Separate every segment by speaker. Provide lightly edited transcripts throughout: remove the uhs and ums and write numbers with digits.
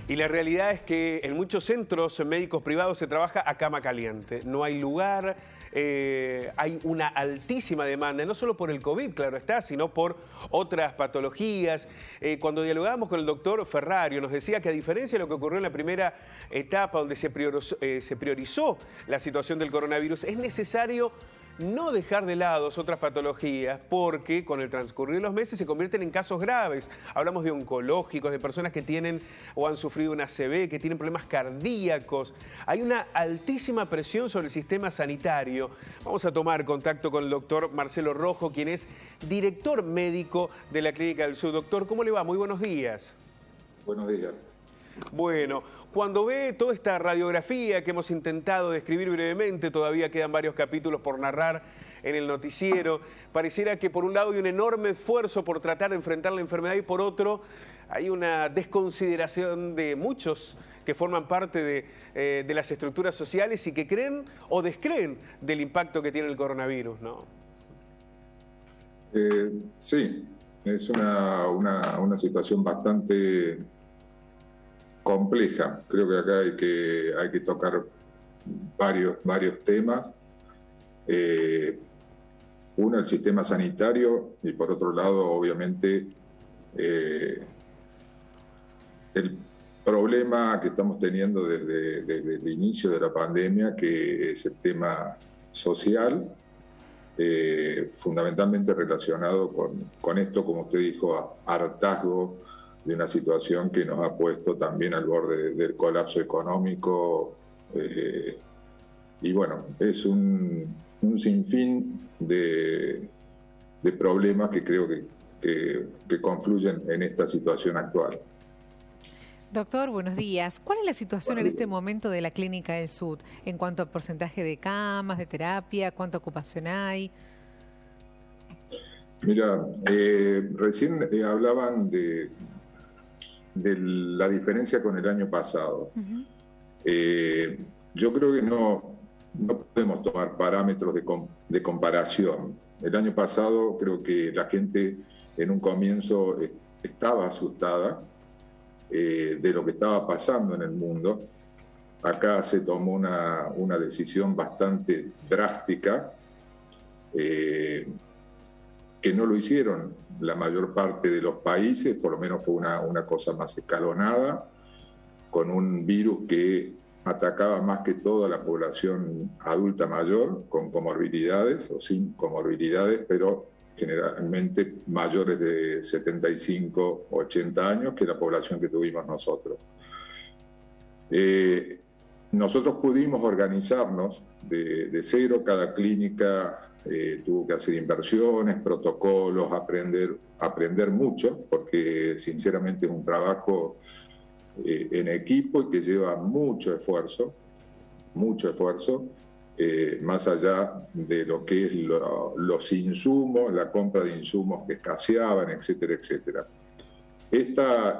Speaker 1: Y la realidad es que en muchos centros médicos privados se trabaja a cama caliente. No hay lugar, hay una altísima demanda, no solo por el COVID, claro está, sino por otras patologías. Cuando dialogábamos con el doctor Ferrario, nos decía que a diferencia de lo que ocurrió en la primera etapa, donde se priorizó la situación del coronavirus, es necesario no dejar de lado otras patologías porque con el transcurrir de los meses se convierten en casos graves. Hablamos de oncológicos, de personas que tienen o han sufrido una ACV, que tienen problemas cardíacos. Hay una altísima presión sobre el sistema sanitario. Vamos a tomar contacto con el doctor Marcelo Rojo, quien es director médico de la Clínica del Sud. Doctor, ¿cómo le va? Muy buenos días.
Speaker 2: Buenos días.
Speaker 1: Bueno, cuando ve toda esta radiografía que hemos intentado describir brevemente, todavía quedan varios capítulos por narrar en el noticiero, pareciera que por un lado hay un enorme esfuerzo por tratar de enfrentar la enfermedad y por otro hay una desconsideración de muchos que forman parte de las estructuras sociales y que creen o descreen del impacto que tiene el coronavirus, ¿no?
Speaker 2: Sí, es una situación bastante compleja. Creo que acá hay que tocar varios temas. Uno, el sistema sanitario, y por otro lado, obviamente, el problema que estamos teniendo desde el inicio de la pandemia, que es el tema social, fundamentalmente relacionado con esto, como usted dijo, hartazgo de una situación que nos ha puesto también al borde del colapso económico, y bueno, es un sinfín de problemas que creo que confluyen en esta situación actual.
Speaker 3: Doctor, buenos días. ¿Cuál es la situación en este momento de la Clínica del Sud en cuanto a porcentaje de camas, de terapia, cuánta ocupación hay?
Speaker 2: Mira, recién hablaban de la diferencia con el año pasado.
Speaker 3: Uh-huh.
Speaker 2: Yo creo que no podemos tomar parámetros de comparación. El año pasado creo que la gente en un comienzo estaba asustada de lo que estaba pasando en el mundo. Acá se tomó una decisión bastante drástica, que no lo hicieron la mayor parte de los países, por lo menos fue una cosa más escalonada, con un virus que atacaba más que todo a la población adulta mayor, con comorbilidades o sin comorbilidades, pero generalmente mayores de 75, 80 años, que la población que tuvimos nosotros. Nosotros pudimos organizarnos de cero, cada clínica tuvo que hacer inversiones, protocolos, aprender mucho, porque sinceramente es un trabajo en equipo y que lleva mucho esfuerzo, más allá de lo que es los insumos, la compra de insumos que escaseaban, etcétera, etcétera. Esta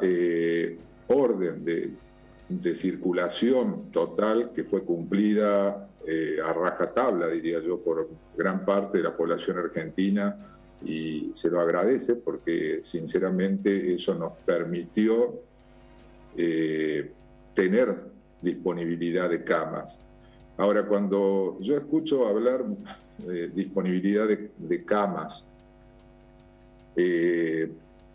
Speaker 2: orden de circulación total que fue cumplida a rajatabla, diría yo, por gran parte de la población argentina, y se lo agradece porque sinceramente eso nos permitió tener disponibilidad de camas. Ahora, cuando yo escucho hablar de disponibilidad de camas,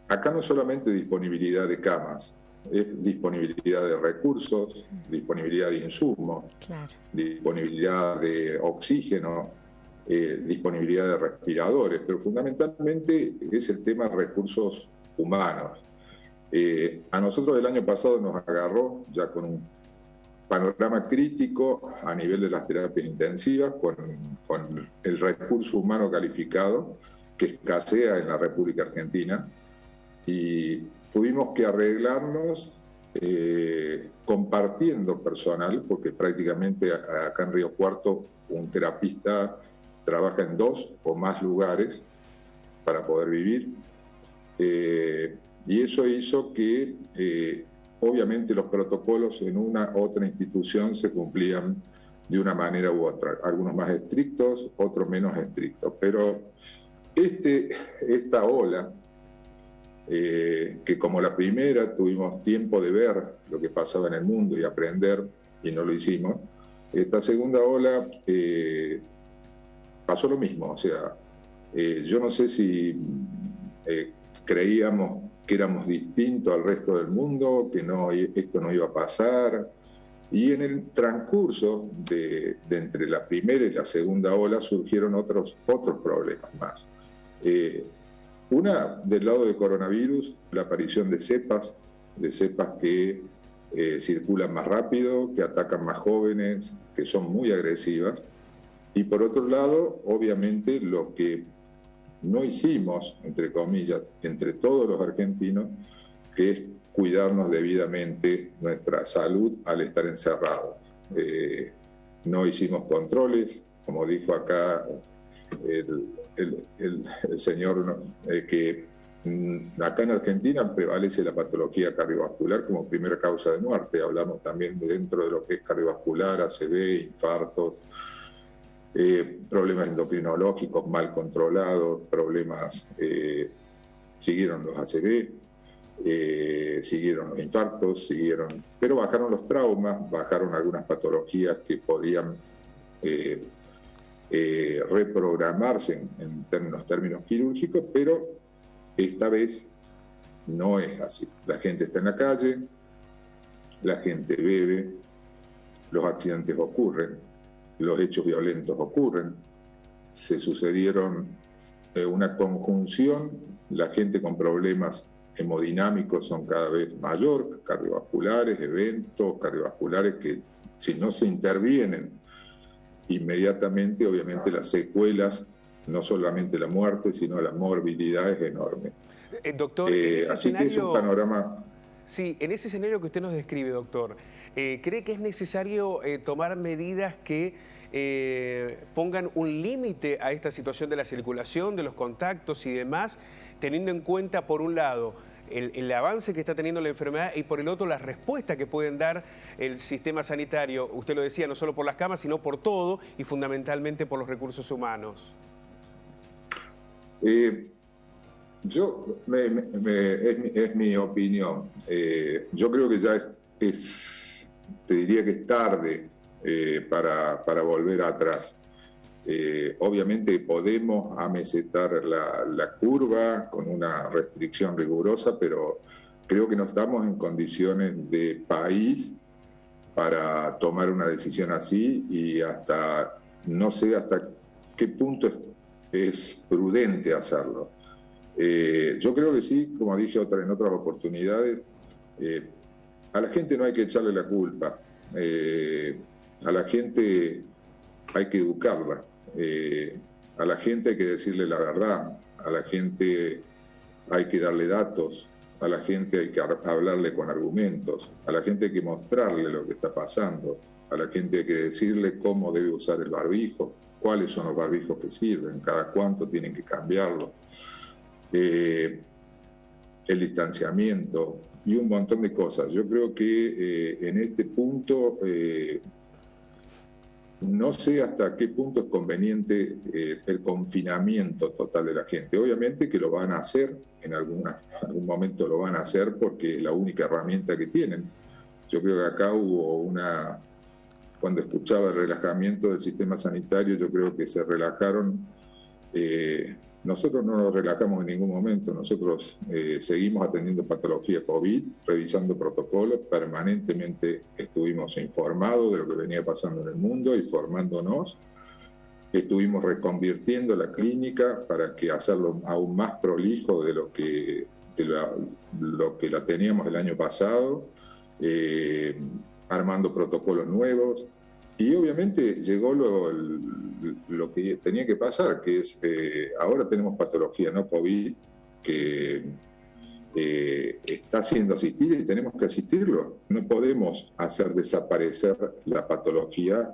Speaker 2: acá no solamente disponibilidad de camas, es disponibilidad de recursos, disponibilidad de insumos, claro, disponibilidad de oxígeno, disponibilidad de respiradores, pero fundamentalmente es el tema de recursos humanos. A nosotros el año pasado nos agarró ya con un panorama crítico a nivel de las terapias intensivas, con el recurso humano calificado que escasea en la República Argentina, y tuvimos que arreglarnos compartiendo personal, porque prácticamente acá en Río Cuarto un terapista trabaja en 2 o más lugares para poder vivir. Y eso hizo que obviamente los protocolos en una u otra institución se cumplían de una manera u otra, algunos más estrictos, otros menos estrictos. Pero esta ola que como la primera tuvimos tiempo de ver lo que pasaba en el mundo y aprender, y no lo hicimos. Esta segunda ola pasó lo mismo, o sea, yo no sé si creíamos que éramos distintos al resto del mundo, que esto no iba a pasar, y en el transcurso de entre la primera y la segunda ola surgieron otros problemas más. Una, del lado del coronavirus, la aparición de cepas que circulan más rápido, que atacan más jóvenes, que son muy agresivas. Y por otro lado, obviamente, lo que no hicimos, entre comillas, entre todos los argentinos, que es cuidarnos debidamente nuestra salud al estar encerrados. No hicimos controles, como dijo acá el señor, que acá en Argentina prevalece la patología cardiovascular como primera causa de muerte. Hablamos también dentro de lo que es cardiovascular, ACV, infartos, problemas endocrinológicos mal controlados, problemas, siguieron los ACV, siguieron los infartos, pero bajaron los traumas, bajaron algunas patologías que podían reprogramarse en los términos quirúrgicos, pero esta vez no es así. La gente está en la calle, la gente bebe, los accidentes ocurren, los hechos violentos ocurren, se sucedieron una conjunción, la gente con problemas hemodinámicos son cada vez mayor, cardiovasculares, eventos cardiovasculares que si no se intervienen inmediatamente, obviamente las secuelas, no solamente la muerte, sino la morbilidad es enorme.
Speaker 1: Doctor, en ese
Speaker 2: así
Speaker 1: escenario,
Speaker 2: que es un panorama...
Speaker 1: Sí, en ese escenario que usted nos describe, doctor, ¿cree que es necesario tomar medidas que pongan un límite a esta situación de la circulación, de los contactos y demás, teniendo en cuenta, por un lado, el avance que está teniendo la enfermedad y por el otro la respuesta que pueden dar el sistema sanitario, usted lo decía, no solo por las camas, sino por todo y fundamentalmente por los recursos humanos?
Speaker 2: Es mi opinión. Yo creo que ya te diría que es tarde para volver atrás. Obviamente podemos amesetar la curva con una restricción rigurosa, pero creo que no estamos en condiciones de país para tomar una decisión así y no sé hasta qué punto es prudente hacerlo. Yo creo que sí, como dije en otras oportunidades, a la gente no hay que echarle la culpa, a la gente hay que educarla. A la gente hay que decirle la verdad, a la gente hay que darle datos, a la gente hay que hablarle con argumentos, a la gente hay que mostrarle lo que está pasando, a la gente hay que decirle cómo debe usar el barbijo, cuáles son los barbijos que sirven, cada cuánto tienen que cambiarlo, el distanciamiento y un montón de cosas. Yo creo que en este punto... no sé hasta qué punto es conveniente el confinamiento total de la gente. Obviamente que lo van a hacer, en algún momento lo van a hacer porque es la única herramienta que tienen. Yo creo que acá hubo cuando escuchaba el relajamiento del sistema sanitario, yo creo que se relajaron. Nosotros no nos relajamos en ningún momento, nosotros seguimos atendiendo patología COVID, revisando protocolos, permanentemente estuvimos informados de lo que venía pasando en el mundo, informándonos, estuvimos reconvirtiendo la clínica para que hacerlo aún más prolijo de lo que la teníamos el año pasado, armando protocolos nuevos. Y obviamente llegó lo que tenía que pasar, que es, ahora tenemos patología no COVID que está siendo asistida y tenemos que asistirlo. No podemos hacer desaparecer la patología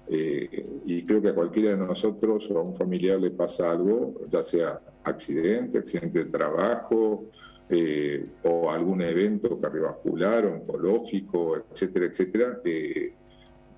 Speaker 2: y creo que a cualquiera de nosotros o a un familiar le pasa algo, ya sea accidente de trabajo o algún evento cardiovascular, oncológico, etcétera, etcétera.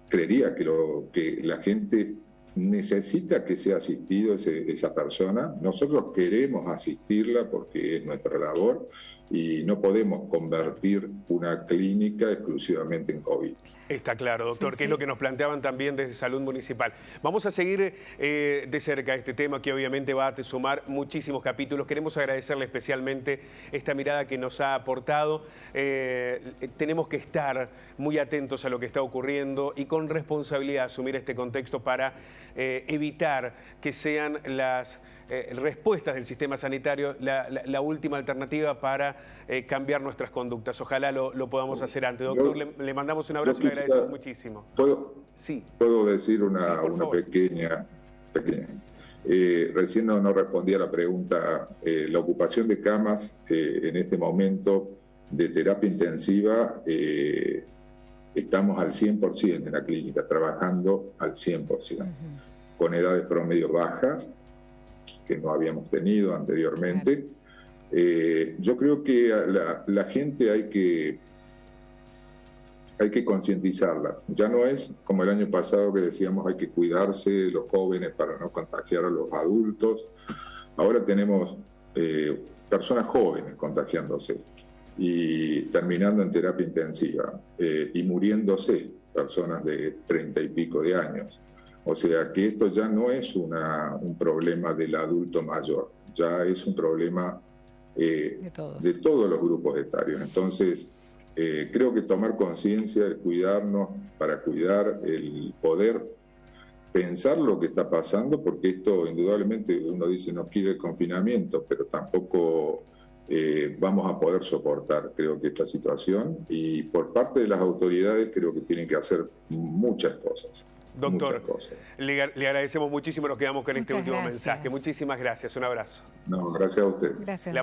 Speaker 2: Creería que la gente necesita que sea asistido esa persona. Nosotros queremos asistirla porque es nuestra labor y no podemos convertir una clínica exclusivamente en COVID.
Speaker 1: Está claro, doctor,
Speaker 3: Sí,
Speaker 1: que es
Speaker 3: sí.
Speaker 1: lo que nos planteaban también desde Salud Municipal. Vamos a seguir de cerca este tema que obviamente va a sumar muchísimos capítulos. Queremos agradecerle especialmente esta mirada que nos ha aportado. Tenemos que estar muy atentos a lo que está ocurriendo y con responsabilidad asumir este contexto para evitar que sean las respuestas del sistema sanitario la última alternativa para cambiar nuestras conductas. Ojalá lo podamos hacer antes. Doctor, le mandamos un abrazo y le agradecemos muchísimo.
Speaker 2: ¿Puedo decir una
Speaker 1: favor.
Speaker 2: pequeña? Recién no respondí a la pregunta. La ocupación de camas en este momento de terapia intensiva, estamos al 100% en la clínica, trabajando al 100%, con edades promedio bajas, que no habíamos tenido anteriormente. Yo creo que a la gente hay que concientizarla. Ya no es como el año pasado que decíamos hay que cuidarse los jóvenes para no contagiar a los adultos. Ahora tenemos personas jóvenes contagiándose y terminando en terapia intensiva y muriéndose personas de 30 y pico de años. O sea que esto ya no es un problema del adulto mayor, ya es un problema de todos los grupos etarios. Entonces, creo que tomar conciencia, el cuidarnos para cuidar, el poder pensar lo que está pasando, porque esto indudablemente uno dice no quiere el confinamiento, pero tampoco vamos a poder soportar, creo que esta situación, y por parte de las autoridades creo que tienen que hacer muchas cosas.
Speaker 1: Doctor, le agradecemos muchísimo, nos quedamos con este último
Speaker 3: gracias.
Speaker 1: mensaje. Muchísimas gracias, un abrazo.
Speaker 2: No, gracias a usted.
Speaker 3: Gracias.